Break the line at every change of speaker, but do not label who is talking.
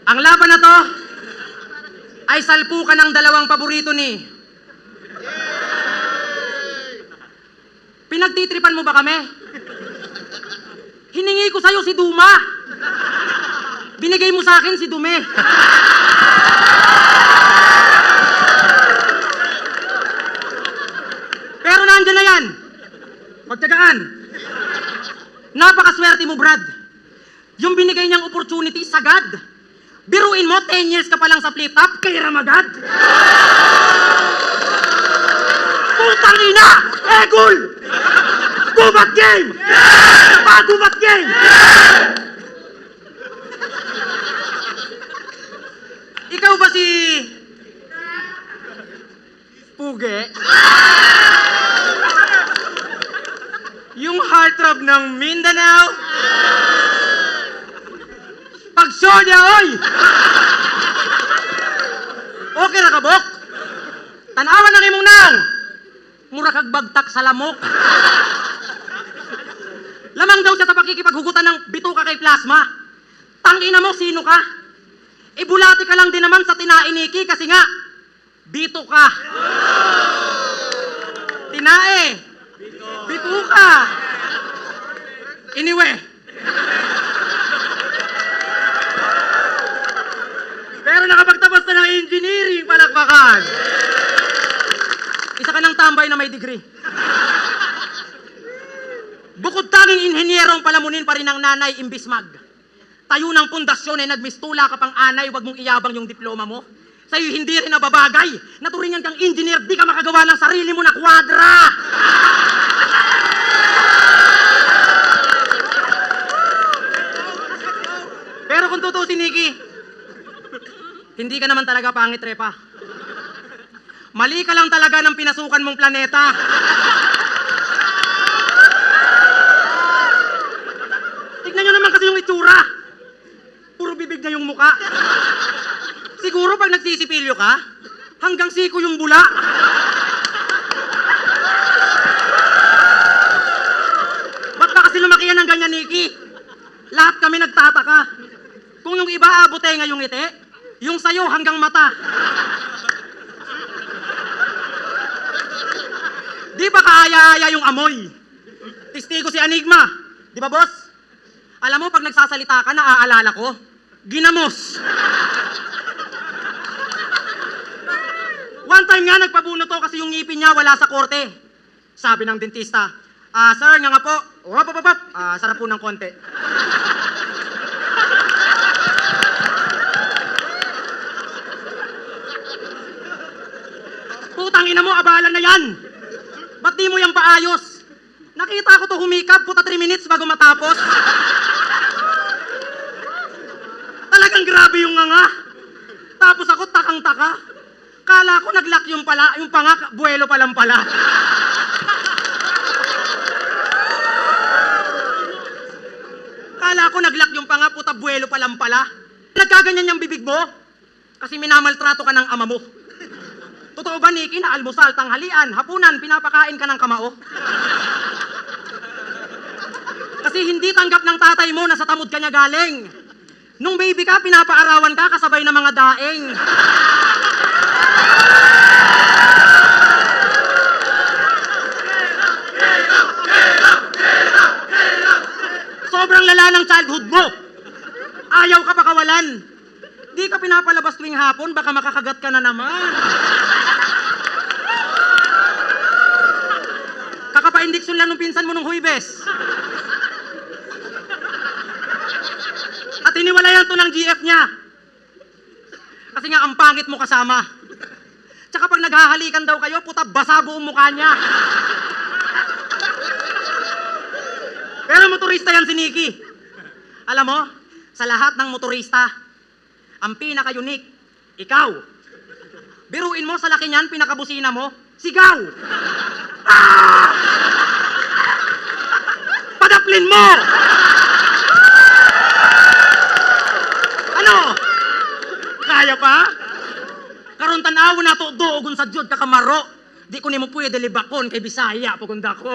Ang laban na to ay salpukan ng dalawang paborito ni. Pinagtitripan mo ba kami? Hiningi ko sa'yo si Duma. Binigay mo sa akin si Dume. Pero nandyan na yan. Pagtyagaan. Napakaswerte mo, Brad. Yung binigay niyang opportunity, sagad. Biruin mo, 10 years ka pa lang sa flip-top, kay Ramagad. Putang ina! Egul! Gubat game! Pagubat game! Ikaw ba si... Puge? Yung heartthrob ng Mindanao? Pag-show niya, oy! Okay ra kabok? Tanawan ng imong nang! Mura kag bagtak sa lamok. Lamang daw siya sa pakikipaghugutan ng bituka kay Plasma. Tangina mo, sino ka? Ibulati ka lang din naman sa tinainiki kasi nga, bito ka. Tinae. Bituka. Anyway. Pero nakapagtapos na ng engineering, palakpakan. Isa ka ng tambay na may degree. Bukod tanging inhenyerong palamunin pa rin ang nanay imbis mag. Tayo ng pundasyon ay nagmistula ka pang anay, wag mong iyabang yung diploma mo. Sa'yo hindi rin nababagay. Naturingan kang engineer, di ka makagawa ng sarili mo na kwadra. Pero kung tutusin, Nikki, hindi ka naman talaga pangit, Repa. Mali ka lang talaga ng pinasukan mong planeta. Tignan nyo naman kasi yung itsura. Puro bibig na yung muka. Siguro pag nagsisipilyo ka, hanggang siko yung bula. Ba't ba kasi lumaki yan ng ganyan, Nikki? Lahat kami nagtataka. Kung yung iba abot nga yung ngiti, yung sayo hanggang mata. Di ba kaaya-aya yung amoy? Testigo si Enigma. Di ba, boss? Alam mo, pag nagsasalita ka, naaalala ko, ginamos. One time nga, nagpabuno to kasi yung ngipin niya wala sa korte. Sabi ng dentista, sir, nga po, sarap po ng konti. Putang ina mo, abala na yan. Ba't di mo yung paayos? Nakita ko to humikap, puta 3 minutes bago matapos. Talagang grabe yung nga. Tapos ako takang-taka. Kala ko nag-lock yung panga, buwelo pa lang pala. Kala ko nag-lock yung panga, puta buwelo pa lang pala. Nagkaganyan yung bibig mo? Kasi minamaltrato ka ng ama mo. Totoo ba, Nikki, na almusal, tanghalian, hapunan, pinapakain ka ng kamao? Kasi hindi tanggap ng tatay mo na sa tamod ka niya galing. Nung baby ka, pinapaarawan ka kasabay ng mga daing. Sobrang lala ng childhood mo. Ayaw ka pakawalan. Di ka pinapalabas tuwing hapon, baka makakagat ka na naman. Kakapaindikson lang nung pinsan mo nung Huwebes. At iniwalayan to ng GF niya. Kasi nga ang pangit mo kasama. Tsaka pag naghahalikan daw kayo, puta basa buong mukha niya. Pero motorista yan si Nikki. Alam mo, sa lahat ng motorista, ang pinaka-unique, ikaw. Biruin mo sa laki niyan, pinakabusina mo, sigaw! Ah! Padaplin mo! Ano? Kaya pa? Karon tanaw na to doon sa jud kakamaro. Di ko nimo pwede libakon kay Bisaya pagunda ko.